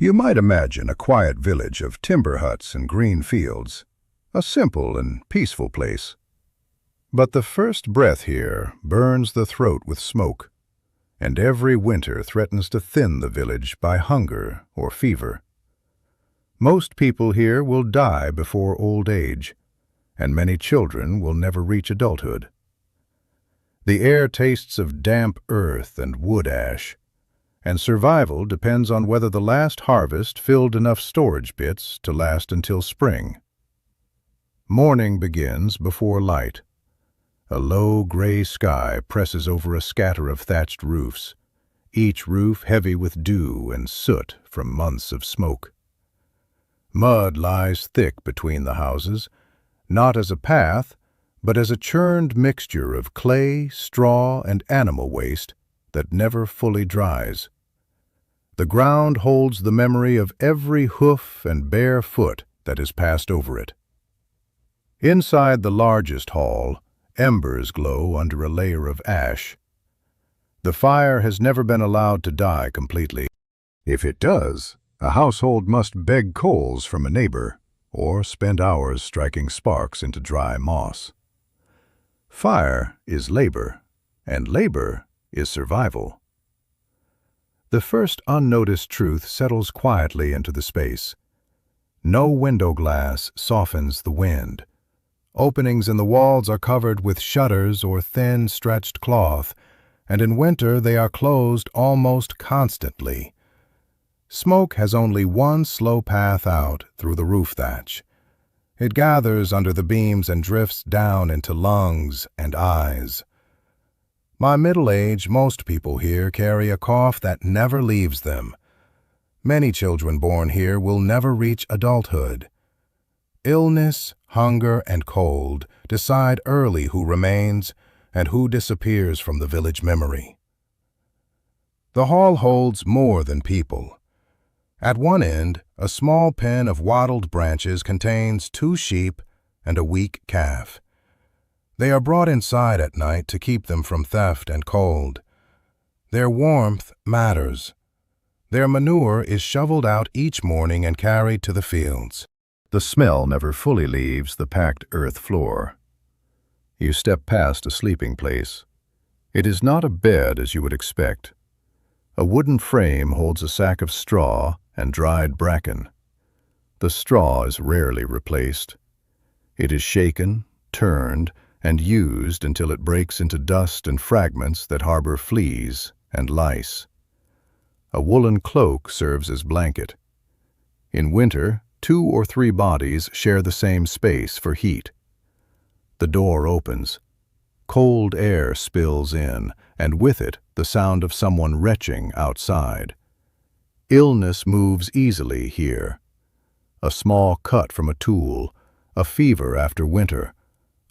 You might imagine a quiet village of timber huts and green fields, a simple and peaceful place. But the first breath here burns the throat with smoke, and every winter threatens to thin the village by hunger or fever. Most people here will die before old age, and many children will never reach adulthood. The air tastes of damp earth and wood ash, and survival depends on whether the last harvest filled enough storage pits to last until spring. Morning begins before light. A low gray sky presses over a scatter of thatched roofs, each roof heavy with dew and soot from months of smoke. Mud lies thick between the houses, not as a path, but as a churned mixture of clay, straw, and animal waste that never fully dries. The ground holds the memory of every hoof and bare foot that has passed over it. Inside the largest hall, embers glow under a layer of ash. The fire has never been allowed to die completely. If it does, a household must beg coals from a neighbor, or spend hours striking sparks into dry moss. Fire is labor, and labor is survival. The first unnoticed truth settles quietly into the space. No window glass softens the wind. Openings in the walls are covered with shutters or thin, stretched cloth, and in winter they are closed almost constantly. Smoke has only one slow path out through the roof thatch. It gathers under the beams and drifts down into lungs and eyes. By middle age, most people here carry a cough that never leaves them. Many children born here will never reach adulthood. Illness, hunger, and cold decide early who remains and who disappears from the village memory. The hall holds more than people. At one end, a small pen of wattled branches contains 2 sheep and a weak calf. They are brought inside at night to keep them from theft and cold. Their warmth matters. Their manure is shoveled out each morning and carried to the fields. The smell never fully leaves the packed earth floor. You step past a sleeping place. It is not a bed as you would expect. A wooden frame holds a sack of straw and dried bracken. The straw is rarely replaced. It is shaken, turned, and used until it breaks into dust and fragments that harbor fleas and lice. A woolen cloak serves as blanket. In winter, 2 or 3 bodies share the same space for heat. The door opens. Cold air spills in, and with it the sound of someone retching outside. Illness moves easily here. A small cut from a tool, a fever after winter,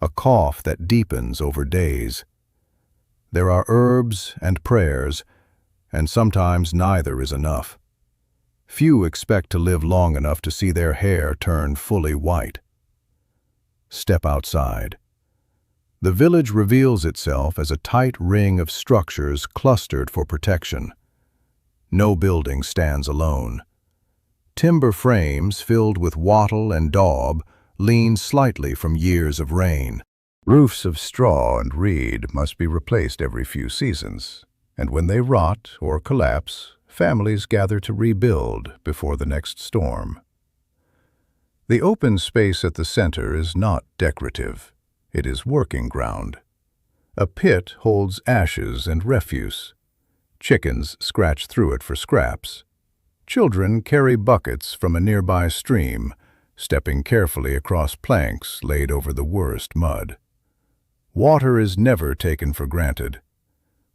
a cough that deepens over days. There are herbs and prayers, and sometimes neither is enough. Few expect to live long enough to see their hair turn fully white. Step outside. The village reveals itself as a tight ring of structures clustered for protection. No building stands alone. Timber frames filled with wattle and daub lean slightly from years of rain. Roofs of straw and reed must be replaced every few seasons, and when they rot or collapse, families gather to rebuild before the next storm. The open space at the center is not decorative. It is working ground. A pit holds ashes and refuse. Chickens scratch through it for scraps. Children carry buckets from a nearby stream, stepping carefully across planks laid over the worst mud. Water is never taken for granted.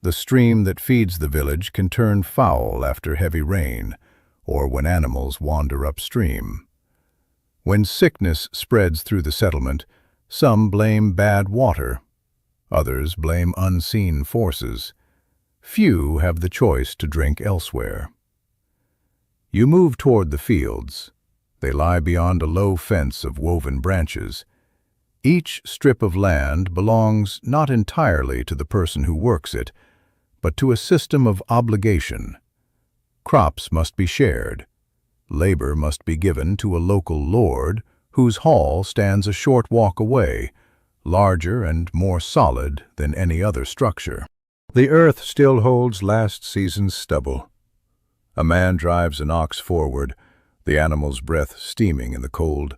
The stream that feeds the village can turn foul after heavy rain, or when animals wander upstream. When sickness spreads through the settlement, some blame bad water. Others blame unseen forces. Few have the choice to drink elsewhere. You move toward the fields. They lie beyond a low fence of woven branches. Each strip of land belongs not entirely to the person who works it, but to a system of obligation. Crops must be shared. Labor must be given to a local lord whose hall stands a short walk away, larger and more solid than any other structure. The earth still holds last season's stubble. A man drives an ox forward, the animal's breath steaming in the cold.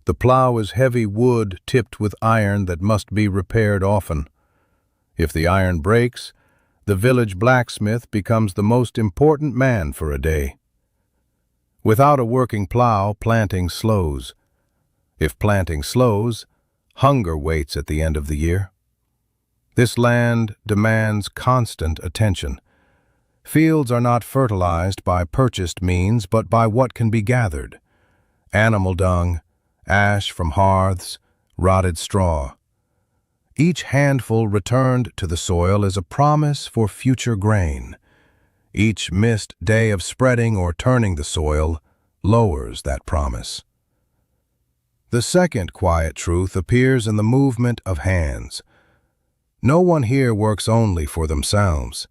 The plow is heavy wood tipped with iron that must be repaired often. If the iron breaks, the village blacksmith becomes the most important man for a day. Without a working plow, planting slows. If planting slows, hunger waits at the end of the year. This land demands constant attention. Fields are not fertilized by purchased means, but by what can be gathered. Animal dung, ash from hearths, rotted straw. Each handful returned to the soil is a promise for future grain. Each missed day of spreading or turning the soil lowers that promise. The second quiet truth appears in the movement of hands. No one here works only for themselves.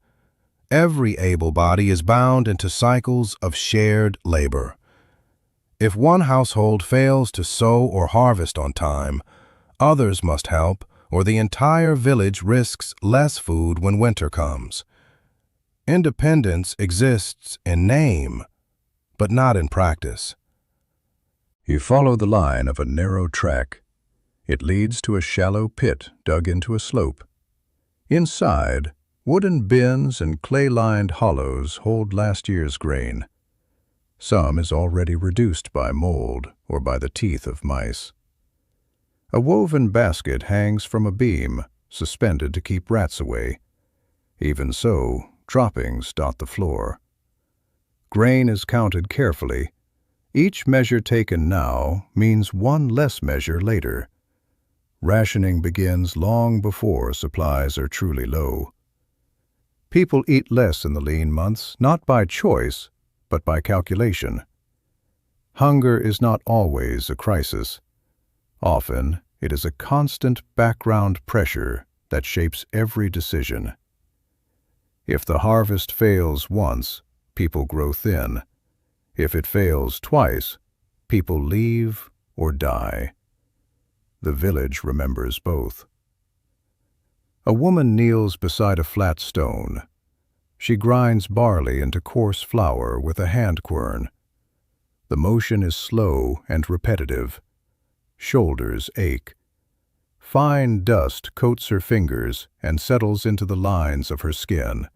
Every able body is bound into cycles of shared labor. If one household fails to sow or harvest on time, others must help, or the entire village risks less food when winter comes. Independence exists in name, but not in practice. You follow the line of a narrow track. It leads to a shallow pit dug into a slope. Inside, wooden bins and clay-lined hollows hold last year's grain. Some is already reduced by mold or by the teeth of mice. A woven basket hangs from a beam, suspended to keep rats away. Even so, droppings dot the floor. Grain is counted carefully. Each measure taken now means one less measure later. Rationing begins long before supplies are truly low. People eat less in the lean months, not by choice, but by calculation. Hunger is not always a crisis. Often, it is a constant background pressure that shapes every decision. If the harvest fails once, people grow thin. If it fails twice, people leave or die. The village remembers both. A woman kneels beside a flat stone. She grinds barley into coarse flour with a hand quern. The motion is slow and repetitive. Shoulders ache. Fine dust coats her fingers and settles into the lines of her skin.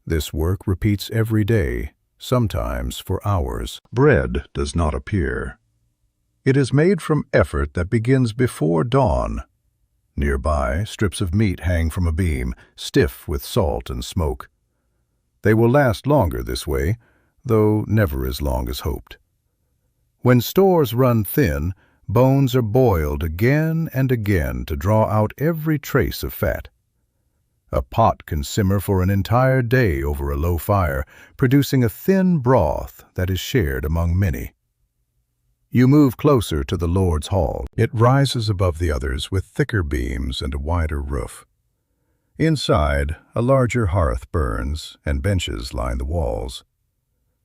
This work repeats every day, sometimes for hours. Bread does not appear. It is made from effort that begins before dawn. Nearby, strips of meat hang from a beam, stiff with salt and smoke. They will last longer this way, though never as long as hoped. When stores run thin, bones are boiled again and again to draw out every trace of fat. A pot can simmer for an entire day over a low fire, producing a thin broth that is shared among many. You move closer to the Lord's Hall. It rises above the others with thicker beams and a wider roof. Inside, a larger hearth burns and benches line the walls.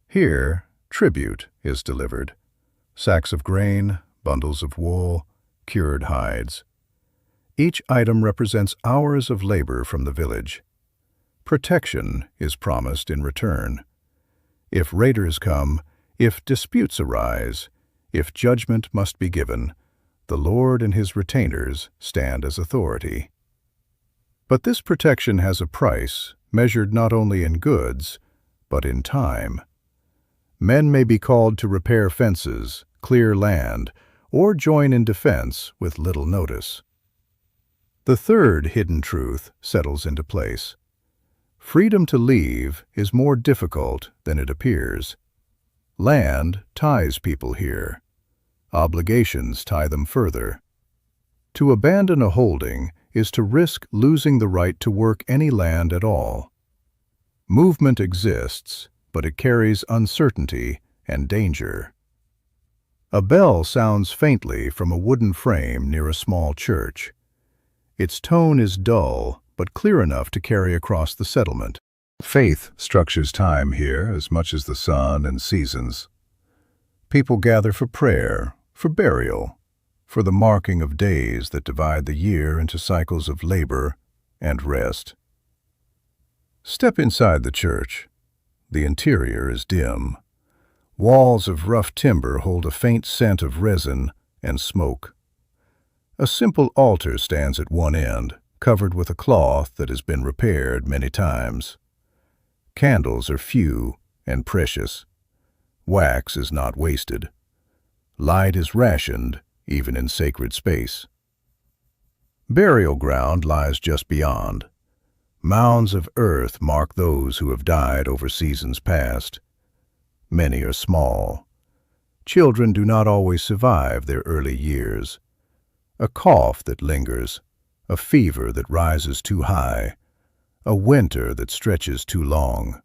Here, tribute is delivered. Sacks of grain, bundles of wool, cured hides. Each item represents hours of labor from the village. Protection is promised in return. If raiders come, if disputes arise, if judgment must be given, the Lord and his retainers stand as authority. But this protection has a price, measured not only in goods, but in time. Men may be called to repair fences, clear land, or join in defense with little notice. The third hidden truth settles into place. Freedom to leave is more difficult than it appears. Land ties people here. Obligations tie them further. To abandon a holding is to risk losing the right to work any land at all. Movement exists, but it carries uncertainty and danger. A bell sounds faintly from a wooden frame near a small church. Its tone is dull, but clear enough to carry across the settlement. Faith structures time here as much as the sun and seasons. People gather for prayer, for burial, for the marking of days that divide the year into cycles of labor and rest. Step inside the church. The interior is dim. Walls of rough timber hold a faint scent of resin and smoke. A simple altar stands at one end, covered with a cloth that has been repaired many times. Candles are few and precious. Wax is not wasted. Light is rationed, even in sacred space. Burial ground lies just beyond. Mounds of earth mark those who have died over seasons past. Many are small. Children do not always survive their early years. A cough that lingers, a fever that rises too high, a winter that stretches too long.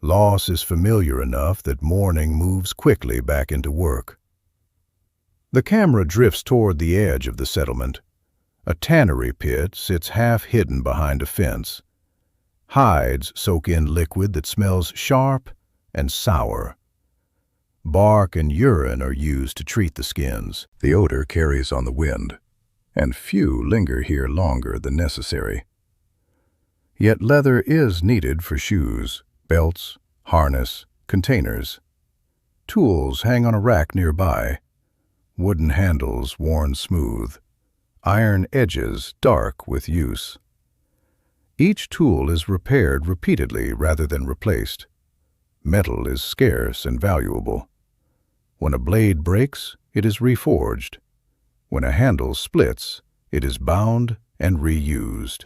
Loss is familiar enough that mourning moves quickly back into work. The camera drifts toward the edge of the settlement. A tannery pit sits half hidden behind a fence. Hides soak in liquid that smells sharp and sour. Bark and urine are used to treat the skins. The odor carries on the wind, and few linger here longer than necessary. Yet leather is needed for shoes, belts, harness, containers. Tools hang on a rack nearby, wooden handles worn smooth, iron edges dark with use. Each tool is repaired repeatedly rather than replaced. Metal is scarce and valuable. When a blade breaks, it is reforged. When a handle splits, it is bound and reused.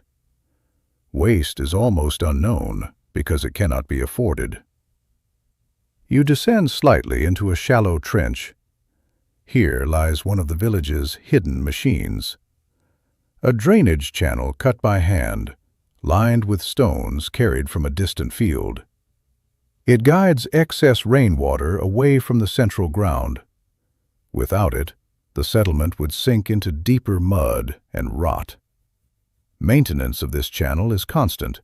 Waste is almost unknown because it cannot be afforded. You descend slightly into a shallow trench. Here lies one of the village's hidden machines. A drainage channel cut by hand, lined with stones carried from a distant field. It guides excess rainwater away from the central ground. Without it, the settlement would sink into deeper mud and rot. Maintenance of this channel is constant.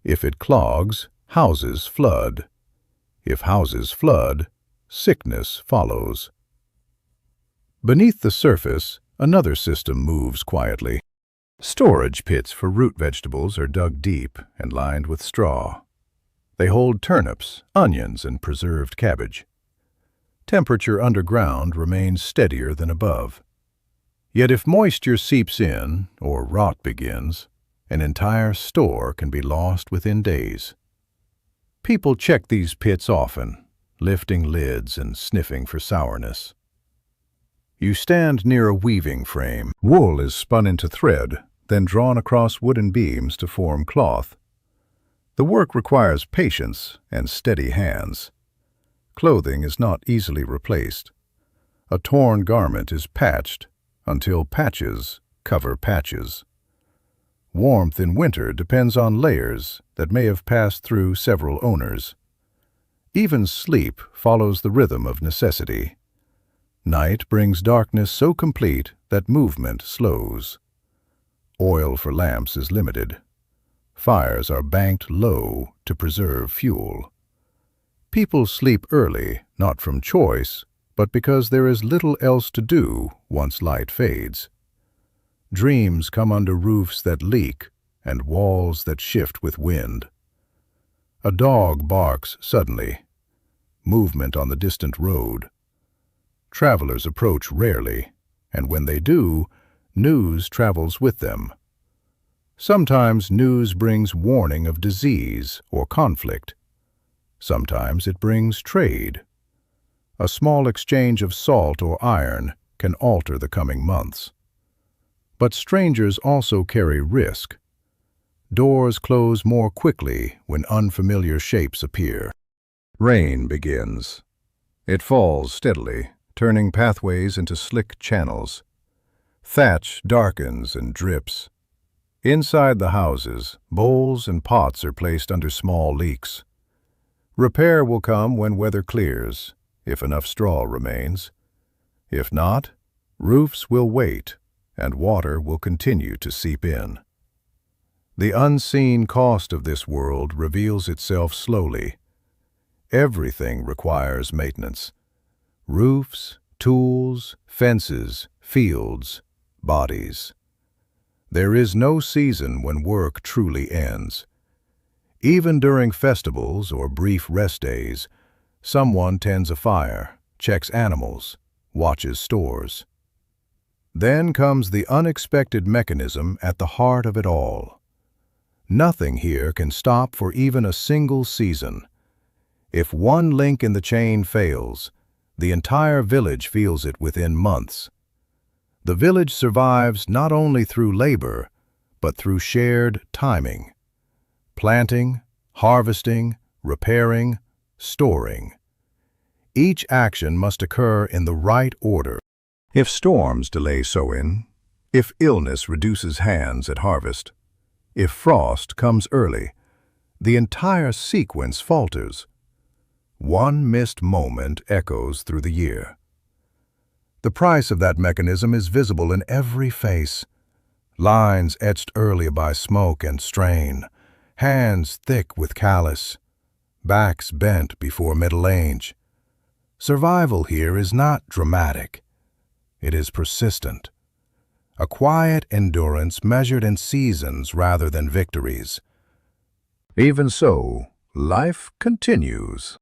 If it clogs, houses flood. If houses flood, sickness follows. Beneath the surface, another system moves quietly. Storage pits for root vegetables are dug deep and lined with straw. They hold turnips, onions, and preserved cabbage. Temperature underground remains steadier than above. Yet if moisture seeps in, or rot begins, an entire store can be lost within days. People check these pits often, lifting lids and sniffing for sourness. You stand near a weaving frame. Wool is spun into thread, then drawn across wooden beams to form cloth. The work requires patience and steady hands. Clothing is not easily replaced. A torn garment is patched until patches cover patches. Warmth in winter depends on layers that may have passed through several owners. Even sleep follows the rhythm of necessity. Night brings darkness so complete that movement slows. Oil for lamps is limited. Fires are banked low to preserve fuel. People sleep early, not from choice, but because there is little else to do once light fades. Dreams come under roofs that leak and walls that shift with wind. A dog barks suddenly. Movement on the distant road. Travelers approach rarely, and when they do, news travels with them. Sometimes news brings warning of disease or conflict. Sometimes it brings trade. A small exchange of salt or iron can alter the coming months. But strangers also carry risk. Doors close more quickly when unfamiliar shapes appear. Rain begins. It falls steadily, turning pathways into slick channels. Thatch darkens and drips. Inside the houses, bowls and pots are placed under small leaks. Repair will come when weather clears, if enough straw remains. If not, roofs will wait, and water will continue to seep in. The unseen cost of this world reveals itself slowly. Everything requires maintenance. Roofs, tools, fences, fields, bodies. There is no season when work truly ends. Even during festivals or brief rest days, someone tends a fire, checks animals, watches stores. Then comes the unexpected mechanism at the heart of it all. Nothing here can stop for even a single season. If one link in the chain fails, the entire village feels it within months. The village survives not only through labor, but through shared timing. Planting, harvesting, repairing, storing. Each action must occur in the right order. If storms delay sowing, if illness reduces hands at harvest, if frost comes early, the entire sequence falters. One missed moment echoes through the year. The price of that mechanism is visible in every face. Lines etched early by smoke and strain, hands thick with callus, backs bent before middle age. Survival here is not dramatic. It is persistent. A quiet endurance measured in seasons rather than victories. Even so, life continues.